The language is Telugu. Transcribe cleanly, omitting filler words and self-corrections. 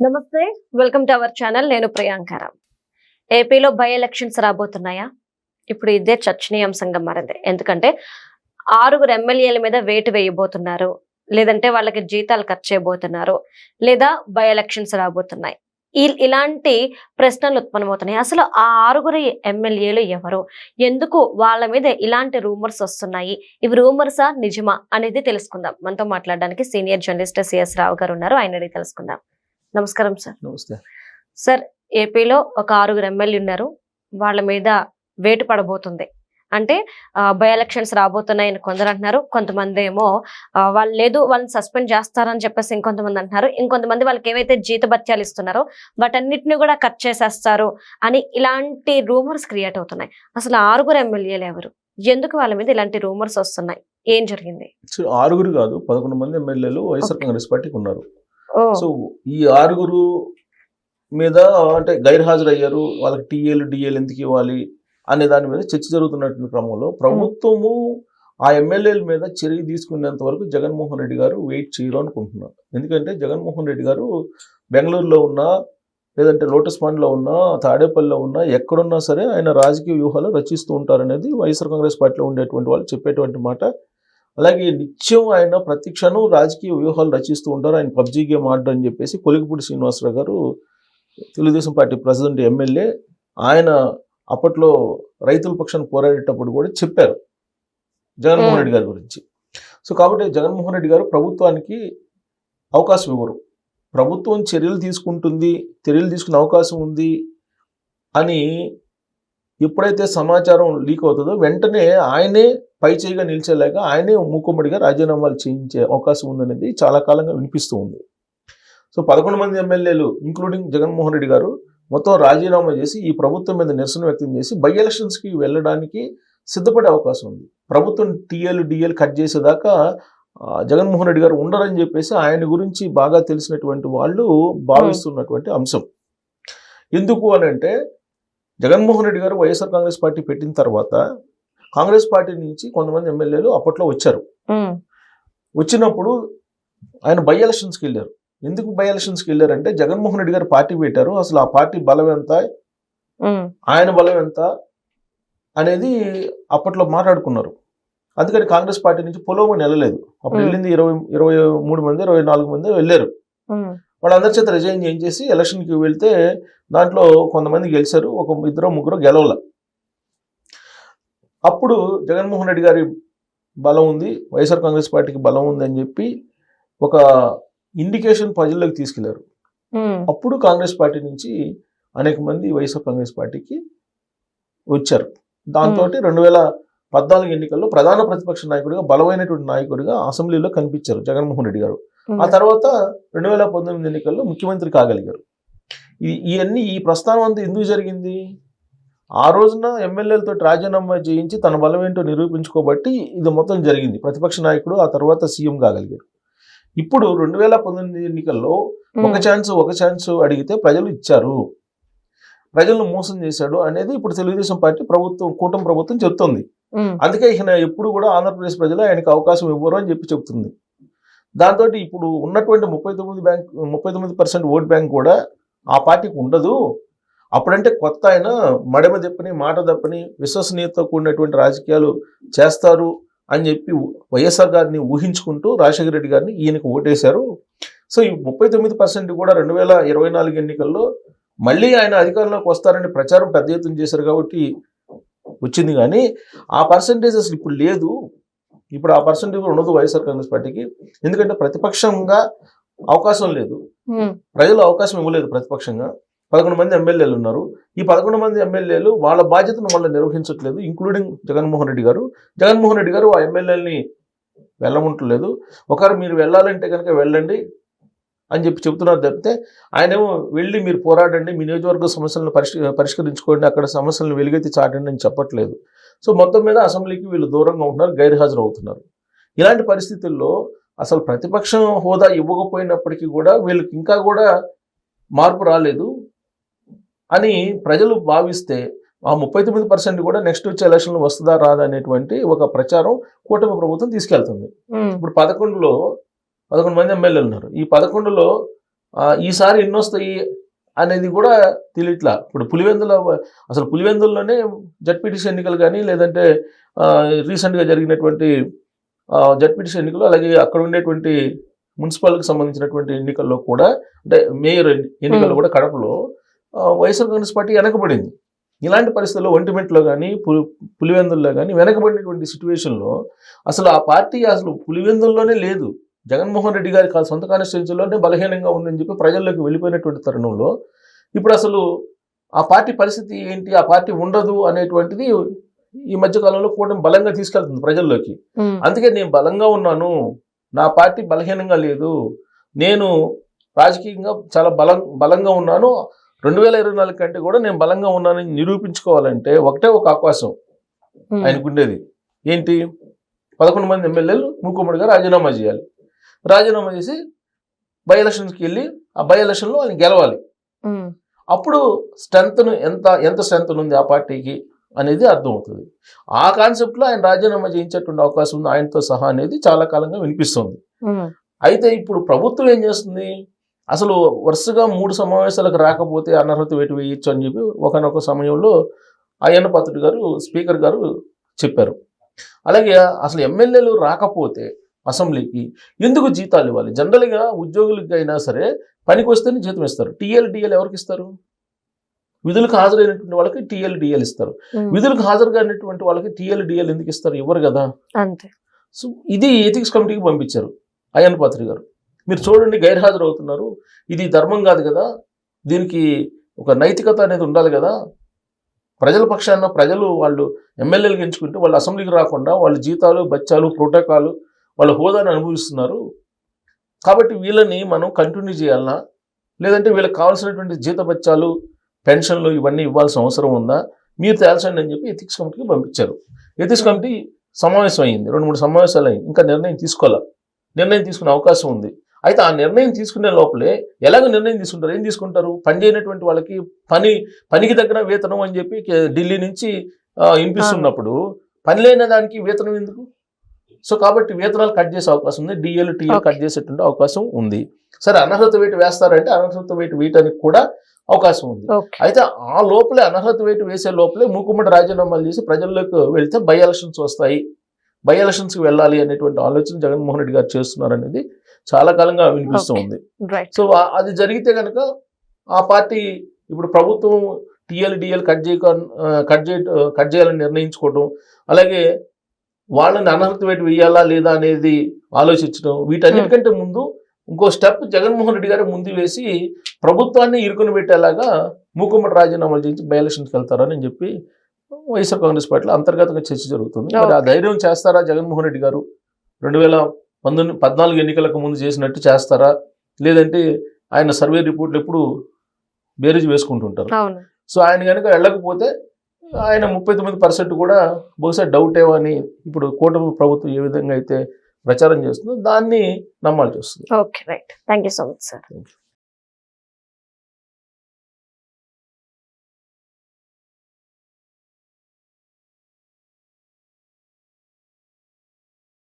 నమస్తే, వెల్కమ్ టు అవర్ ఛానల్. నేను ప్రియాంకరావు. ఏపీలో బై ఎలక్షన్స్ రాబోతున్నాయా? ఇప్పుడు ఇదే చర్చనీయాంశంగా మారింది. ఎందుకంటే 6 ఎమ్మెల్యేల మీద వేటు వేయబోతున్నారు, లేదంటే వాళ్ళకి జీతాలు కట్ చేయబోతున్నారు, లేదా బై ఎలక్షన్స్ రాబోతున్నాయి. ఇలాంటి ప్రశ్నలు ఉత్పన్నమవుతున్నాయి. అసలు ఆ 6 ఎమ్మెల్యేలు ఎవరు? ఎందుకు వాళ్ళ మీద ఇలాంటి రూమర్స్ వస్తున్నాయి? ఇవి రూమర్సా, నిజమా అనేది తెలుసుకుందాం. మనతో మాట్లాడడానికి సీనియర్ జర్నలిస్ట్ సిఎస్ రావు గారు ఉన్నారు. ఆయన అడిగి తెలుసుకుందాం. నమస్కారం సార్. నమస్తే సార్, ఏపీలో ఒక 6 ఎమ్మెల్యే ఉన్నారు. వాళ్ళ మీద వేటు పడబోతుంది. అంటే బై ఎలక్షన్స్ రాబోతున్నాయని కొందరు అంటున్నారు. కొంతమంది ఏమో వాళ్ళు లేదు, వాళ్ళని సస్పెండ్ చేస్తారని చెప్పేసి ఇంకొంతమంది అంటున్నారు. ఇంకొంతమంది వాళ్ళకి ఏవైతే జీతభత్యాలు ఇస్తున్నారో వాటన్నిటిని కూడా కట్ చేసేస్తారు అని ఇలాంటి రూమర్స్ క్రియేట్ అవుతున్నాయి. అసలు 6 ఎమ్మెల్యేలు ఎవరు? ఎందుకు వాళ్ళ మీద ఇలాంటి రూమర్స్ వస్తున్నాయి? ఏం జరిగింది? 6 కాదు, 11 మంది ఎమ్మెల్యేలు వైఎస్ఆర్ కాంగ్రెస్ పార్టీకి ఉన్నారు. ఓ సో ఈ 6 మీద అంటే గైర్హాజరయ్యారు, వాళ్ళకి టీఏలు డిఏలు ఎందుకు ఇవ్వాలి అనే దాని మీద చర్చ జరుగుతున్నటువంటి క్రమంలో ప్రభుత్వము ఆ ఎమ్మెల్యేల మీద చర్య తీసుకునేంత వరకు జగన్మోహన్ రెడ్డి గారు వెయిట్ చేయరు అనుకుంటున్నారు. ఎందుకంటే జగన్మోహన్ రెడ్డి గారు బెంగళూరులో ఉన్నా, లేదంటే లోటస్ పాండ్లో ఉన్నా, తాడేపల్లిలో ఉన్నా, ఎక్కడున్నా సరే ఆయన రాజకీయ వ్యూహాలు రచిస్తూ ఉంటారనేది వైఎస్ఆర్ కాంగ్రెస్ పార్టీలో ఉండేటువంటి వాళ్ళు చెప్పేటువంటి మాట. అలాగే నిత్యం ఆయన ప్రతి క్షణం రాజకీయ వ్యూహాలు రచిస్తూ ఉంటారు. ఆయన పబ్జీ గేమ్ ఆడడం అని చెప్పేసి కొలిగిపూడి శ్రీనివాసరావు గారు, తెలుగుదేశం పార్టీ ప్రెసిడెంట్ ఎమ్మెల్యే, ఆయన అప్పట్లో రైతుల పక్షాన్ని పోరాడేటప్పుడు కూడా చెప్పారు జగన్మోహన్ రెడ్డి గారి గురించి. సో కాబట్టి జగన్మోహన్ రెడ్డి గారు ప్రభుత్వానికి అవకాశం ఇవ్వరు. ప్రభుత్వం చర్యలు తీసుకుంటుంది, చర్యలు తీసుకునే అవకాశం ఉంది అని ఎప్పుడైతే సమాచారం లీక్ అవుతుందో వెంటనే ఆయనే పై చేయిగా నిలిచేలాక ఆయనే మూకుమ్మడిగా రాజీనామాలు చేయించే అవకాశం ఉందనేది చాలా కాలంగా వినిపిస్తూ ఉంది. సో 11 మంది ఎమ్మెల్యేలు ఇంక్లూడింగ్ జగన్మోహన్ రెడ్డి గారు మొత్తం రాజీనామా చేసి ఈ ప్రభుత్వం మీద నిరసన వ్యక్తం చేసి బై ఎలక్షన్స్కి వెళ్ళడానికి సిద్ధపడే అవకాశం ఉంది. ప్రభుత్వం టీఏలు డిఏలు కట్ చేసేదాకా జగన్మోహన్ రెడ్డి గారు ఉండరని చెప్పేసి ఆయన గురించి బాగా తెలిసినటువంటి వాళ్ళు భావిస్తున్నటువంటి అంశం. ఎందుకు అని అంటే, జగన్మోహన్ రెడ్డి గారు వైఎస్ఆర్ కాంగ్రెస్ పార్టీ పెట్టిన తర్వాత కాంగ్రెస్ పార్టీ నుంచి కొంతమంది ఎమ్మెల్యేలు అప్పట్లో వచ్చారు. వచ్చినప్పుడు ఆయన బై ఎలక్షన్స్కి వెళ్ళారు. ఎందుకు బై ఎలక్షన్స్కి వెళ్ళారంటే, జగన్మోహన్ రెడ్డి గారు పార్టీ పెట్టారు, అసలు ఆ పార్టీ బలం ఎంత, ఆయన బలం ఎంత అనేది అప్పట్లో మాట్లాడుకున్నారు. అందుకని కాంగ్రెస్ పార్టీ నుంచి పొలోమని వెళ్ళలేదు. అప్పుడు వెళ్ళింది 23 మంది 24 మంది వెళ్ళారు. వాళ్ళందరి చేత రిజైన్ చేయించేసి ఎలక్షన్కి వెళ్తే దాంట్లో కొంతమంది గెలిచారు, ఒక 2-3 గెలవల. అప్పుడు జగన్మోహన్ రెడ్డి గారి బలం ఉంది, వైఎస్ఆర్ కాంగ్రెస్ పార్టీకి బలం ఉంది అని చెప్పి ఒక ఇండికేషన్ ప్రజల్లోకి తీసుకెళ్లారు. అప్పుడు కాంగ్రెస్ పార్టీ నుంచి అనేక మంది వైఎస్ఆర్ కాంగ్రెస్ పార్టీకి వచ్చారు. దాంతో 2014 ఎన్నికల్లో ప్రధాన ప్రతిపక్ష నాయకుడిగా, బలమైనటువంటి నాయకుడిగా అసెంబ్లీలో కనిపించారు జగన్మోహన్ రెడ్డి గారు. ఆ తర్వాత 2019 ఎన్నికల్లో ముఖ్యమంత్రి కాగలిగారు. ఇవన్నీ ఈ ప్రస్తావన అంతా ఎందుకు జరిగింది? ఆ రోజున ఎమ్మెల్యేలతో రాజీనామా చేయించి తన బలం ఏంటో నిరూపించుకోబట్టి ఇది మొత్తం జరిగింది. ప్రతిపక్ష నాయకుడు ఆ తర్వాత సీఎం కాగలిగారు. ఇప్పుడు 2019 ఎన్నికల్లో ఒక ఛాన్స్ అడిగితే ప్రజలు ఇచ్చారు, ప్రజలను మోసం చేశాడు అనేది ఇప్పుడు తెలుగుదేశం పార్టీ ప్రభుత్వం, కూటమి ప్రభుత్వం చెప్తుంది. అందుకే ఈయన ఎప్పుడు కూడా ఆంధ్రప్రదేశ్ ప్రజలు ఆయనకు అవకాశం ఇవ్వరు అని చెప్తుంది. దాంతో ఇప్పుడు ఉన్నటువంటి 39% ఓట్ బ్యాంక్ కూడా ఆ పార్టీకి ఉండదు. అప్పుడంటే కొత్త ఆయన మడమ దప్పని, మాట దప్పని, విశ్వసనీయతతో కూడినటువంటి రాజకీయాలు చేస్తారు అని చెప్పి వైఎస్ఆర్ గారిని ఊహించుకుంటూ రాజశేఖర రెడ్డి గారిని ఈయనకు ఓటేశారు. సో ఈ 39% కూడా 2024 ఎన్నికల్లో మళ్ళీ ఆయన అధికారంలోకి వస్తారని ప్రచారం పెద్ద ఎత్తున చేశారు కాబట్టి వచ్చింది. కానీ ఆ పర్సంటేజ్ అసలు ఇప్పుడు లేదు. ఇప్పుడు ఆ పర్సంటేజ్ ఉండదు వైఎస్ఆర్ కాంగ్రెస్ పార్టీకి. ఎందుకంటే ప్రతిపక్షంగా అవకాశం లేదు, ప్రజలు అవకాశం ఇవ్వలేదు. ప్రతిపక్షంగా 11 మంది ఎమ్మెల్యేలు ఉన్నారు. ఈ 11 మంది ఎమ్మెల్యేలు వాళ్ళ బాధ్యతను మళ్ళీ నిర్వహించట్లేదు, ఇంక్లూడింగ్ జగన్మోహన్ రెడ్డి గారు. జగన్మోహన్ రెడ్డి గారు ఆ ఎమ్మెల్యేలని వెళ్ళమంటలేదు. ఒకరు మీరు వెళ్ళాలంటే కనుక వెళ్ళండి అని చెప్తున్నారు తప్పితే ఆయనేమో వెళ్ళి మీరు పోరాడండి, మీ నియోజకవర్గ సమస్యలను పరిష్కరించుకోండి, అక్కడ సమస్యలను వెలుగెత్తి చాటండి అని చెప్పట్లేదు. సో మొత్తం మీద అసెంబ్లీకి వీళ్ళు దూరంగా ఉంటున్నారు, గైర్హాజరు అవుతున్నారు. ఇలాంటి పరిస్థితుల్లో అసలు ప్రతిపక్షం హోదా ఇవ్వకపోయినప్పటికీ కూడా వీళ్ళకి ఇంకా కూడా మార్పు రాలేదు అని ప్రజలు భావిస్తే ఆ 39% కూడా నెక్స్ట్ వచ్చే ఎలక్షన్లు వస్తుందా రాదా అనేటువంటి ఒక ప్రచారం కూటమి ప్రభుత్వం తీసుకెళ్తుంది. ఇప్పుడు 11 మంది ఎమ్మెల్యేలు ఉన్నారు. ఈ 11లో ఈసారి ఎన్ని వస్తాయి అనేది కూడా తెలియట్లా. ఇప్పుడు అసలు పులివెందుల్లోనే జడ్పీటీసీ ఎన్నికలు కానీ లేదంటే రీసెంట్గా జరిగినటువంటి జడ్పీటీసీ ఎన్నికలు, అలాగే అక్కడ ఉండేటువంటి మున్సిపల్కి సంబంధించినటువంటి ఎన్నికల్లో కూడా, అంటే మేయర్ ఎన్నికల్లో కూడా కడపలో వైఎస్ఆర్ కాంగ్రెస్ పార్టీ వెనకబడింది. ఇలాంటి పరిస్థితుల్లో ఒంటిమింట్లో కానీ పులివెందుల్లో కానీ వెనకబడినటువంటి సిచ్యువేషన్లో అసలు ఆ పార్టీ అసలు పులివెందుల్లోనే లేదు. జగన్మోహన్ రెడ్డి గారి సొంత కాన్స్టిట్యున్సీలోనే బలహీనంగా ఉందని చెప్పి ప్రజల్లోకి వెళ్ళిపోయినటువంటి తరుణంలో ఇప్పుడు అసలు ఆ పార్టీ పరిస్థితి ఏంటి, ఆ పార్టీ ఉండదు అనేటువంటిది ఈ మధ్యకాలంలో కూడా బలంగా తీసుకెళ్తుంది ప్రజల్లోకి. అందుకే నేను బలంగా ఉన్నాను, నా పార్టీ బలహీనంగా లేదు, నేను రాజకీయంగా చాలా బలంగా ఉన్నాను, 2024 కంటే కూడా నేను బలంగా ఉన్నానని నిరూపించుకోవాలంటే ఒకటే ఒక అవకాశం ఆయనకుండేది. ఏంటి? 11 మంది ఎమ్మెల్యేలు మూకుమ్మడిగా రాజీనామా చేయాలి. రాజీనామా చేసి బై ఎలక్షన్స్కి వెళ్ళి ఆ బై ఎలక్షన్లో ఆయన గెలవాలి. అప్పుడు స్ట్రెంగ్త్ ఎంత స్ట్రెంగ్త్ ఉంది ఆ పార్టీకి అనేది అర్థమవుతుంది. ఆ కాన్సెప్ట్లో ఆయన రాజీనామా చేయించేటువంటి అవకాశం ఉంది ఆయనతో సహా అనేది చాలా కాలంగా వినిపిస్తుంది. అయితే ఇప్పుడు ప్రభుత్వం ఏం చేస్తుంది? అసలు వరుసగా 3 సమావేశాలకు రాకపోతే అనర్హత వేటు వేయచ్చు అని చెప్పి ఒకనొక సమయంలో అయ్యన్న పాత్రుడు గారు స్పీకర్ గారు చెప్పారు. అలాగే అసలు ఎమ్మెల్యేలు రాకపోతే అసెంబ్లీకి ఎందుకు జీతాలు ఇవ్వాలి? జనరల్గా ఉద్యోగులకి అయినా సరే పనికి వస్తేనే జీతం ఇస్తారు. డిఎల్ ఎవరికి ఇస్తారు? విధులకు హాజరైనటువంటి వాళ్ళకి డిఎల్ ఇస్తారు. విధులకు హాజరు కానిటువంటి వాళ్ళకి డిఎల్ ఎందుకు ఇస్తారు? ఇవ్వరు కదా. అంతే. సో ఇది ఎథిక్స్ కమిటీకి పంపించారు అయ్యన్న పాత్రుడు గారు. మీరు చూడండి, గైర్హాజరు అవుతున్నారు, ఇది ధర్మం కాదు కదా, దీనికి ఒక నైతికత అనేది ఉండాలి కదా. ప్రజల పక్షాన ప్రజలు వాళ్ళు ఎమ్మెల్యేలు ఎంచుకుంటే వాళ్ళు అసెంబ్లీకి రాకుండా వాళ్ళు జీతాలు బత్యాలు ప్రోటోకాలు వాళ్ళ హోదాను అనుభవిస్తున్నారు. కాబట్టి వీళ్ళని మనం కంటిన్యూ చేయాలన్నా, లేదంటే వీళ్ళకి కావాల్సినటువంటి జీత బత్యాలు పెన్షన్లు ఇవన్నీ ఇవ్వాల్సిన అవసరం ఉందా, మీరు తేల్చండి అని చెప్పి ఎథిక్స్ కమిటీకి పంపించారు. ఎథిక్స్ కమిటీ సమావేశం అయ్యింది, 2-3 సమావేశాలు అయ్యింది, ఇంకా నిర్ణయం తీసుకోవాలి. నిర్ణయం తీసుకునే అవకాశం ఉంది. అయితే ఆ నిర్ణయం తీసుకునే లోపలే ఎలాగ నిర్ణయం తీసుకుంటారు? ఏం తీసుకుంటారు? పని చేయనటువంటి వాళ్ళకి పనికి తగిన వేతనం అని చెప్పి ఢిల్లీ నుంచి వినిపిస్తున్నప్పుడు పని లేని దానికి వేతనం ఎందుకు? సో కాబట్టి వేతనాలు కట్ చేసే అవకాశం ఉంది, టీఎల్ కట్ చేసేటువంటి అవకాశం ఉంది. సరే, అనర్హత వేటు వేస్తారంటే అనర్హత వేటు వేయటానికి కూడా అవకాశం ఉంది. అయితే ఆ లోపలే అనర్హత వేటు వేసే లోపలే మూకుమ్మడి రాజీనామాలు చేసి ప్రజల్లోకి వెళ్తే బై ఎలక్షన్స్ వస్తాయి, బై ఎలక్షన్స్కి వెళ్ళాలి అనేటువంటి ఆలోచన జగన్మోహన్ రెడ్డి గారు చేస్తున్నారు అనేది చాలా కాలంగా వినిపిస్తూ ఉంది. సో అది జరిగితే కనుక ఆ పార్టీ ఇప్పుడు ప్రభుత్వం డిఎల్ కట్ చేయాలని నిర్ణయించుకోవడం, అలాగే వాళ్ళని అనర్హత వేటు వేయాలా లేదా అనేది ఆలోచించడం, వీటన్నిటికంటే ముందు ఇంకో స్టెప్ జగన్మోహన్ రెడ్డి గారు ముందు వేసి ప్రభుత్వాన్ని ఇరుకుని పెట్టేలాగా మూకుమ్మడి రాజీనామాలు చేసి బై ఎలక్షన్స్కి వెళ్తారని చెప్పి వైఎస్ఆర్ కాంగ్రెస్ పార్టీలో అంతర్గతంగా చర్చ జరుగుతుంది. మరి ఆ ధైర్యం చేస్తారా జగన్మోహన్ రెడ్డి గారు? 2014 ఎన్నికలకు ముందు చేసినట్టు చేస్తారా, లేదంటే ఆయన సర్వే రిపోర్ట్లు ఎప్పుడు బేరీజ్ వేసుకుంటుంటారు. సో ఆయన కనుక వెళ్ళకపోతే ఆయన 39% కూడా బహుశా డౌట్ ఏమని ఇప్పుడు కూటమి ప్రభుత్వం ఏ విధంగా అయితే ప్రచారం చేస్తుందో దాన్ని నమ్మాల్సి వస్తుంది. Okay, right. Thank you so much sir.